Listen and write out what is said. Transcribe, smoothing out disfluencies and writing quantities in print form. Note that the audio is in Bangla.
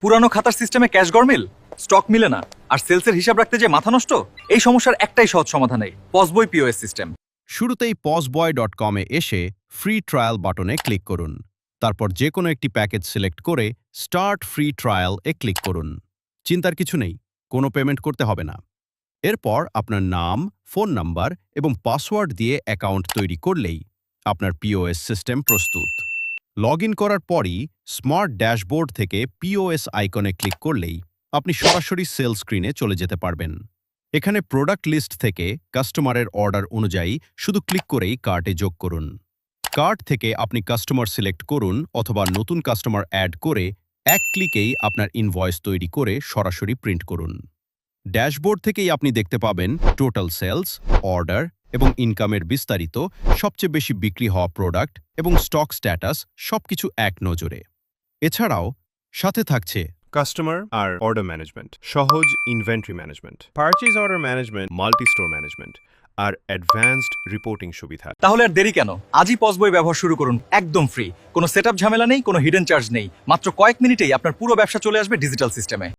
পুরানো খাতার সিস্টেমে ক্যাশ গরমিল, স্টক মিলে না, আর সেলসের হিসাব রাখতে যে মাথা নষ্ট। এই সমস্যার একটাই সহজ সমাধান, এই পসবই পিওএস সিস্টেম। শুরুতেই posboy.com-এ এসে ফ্রি ট্রায়াল বাটনে ক্লিক করুন। তারপর যে কোনো একটি প্যাকেজ সিলেক্ট করে স্টার্ট ফ্রি ট্রায়াল-এ ক্লিক করুন। চিন্তার কিছু নেই, কোনো পেমেন্ট করতে হবে না। এরপর আপনার নাম, ফোন নাম্বার এবং পাসওয়ার্ড দিয়ে অ্যাকাউন্ট তৈরি করলেই আপনার পিওএস সিস্টেম প্রস্তুত। লগ ইন করার পরই স্মার্ট ড্যাশবোর্ড থেকে পিওএস আইকনে ক্লিক করলেই আপনি সরাসরি সেল স্ক্রিনে চলে যেতে পারবেন। এখানে প্রোডাক্ট লিস্ট থেকে কাস্টমারের অর্ডার অনুযায়ী শুধু ক্লিক করেই কার্টে যোগ করুন। কার্ট থেকে আপনি কাস্টমার সিলেক্ট করুন অথবা নতুন কাস্টমার অ্যাড করে এক ক্লিকেই আপনার ইনভয়েস তৈরি করে সরাসরি প্রিন্ট করুন। ড্যাশবোর্ড থেকেই আপনি দেখতে পাবেন টোটাল সেলস, অর্ডার এবং ইনকামের বিস্তারিত, সবচেয়ে বেশি বিক্রি হওয়া প্রোডাক্ট এবং স্টক স্ট্যাটাস সবকিছু এক নজরে। এছাড়াও সাথে থাকছে কাস্টমার আর অর্ডার ম্যানেজমেন্ট, সহজ inventory management, purchase order management, multi store management আর অ্যাডভান্সড রিপোর্টিং সুবিধা। তাহলে আর দেরি কেন, আজই পসবই ব্যবহার শুরু করুন, একদম ফ্রি। কোনো সেটআপ ঝামেলা নেই, কোনো হিডেন চার্জ নেই। মাত্র কয়েক মিনিটেই আপনার পুরো ব্যবসা চলে আসবে ডিজিটাল সিস্টেমে।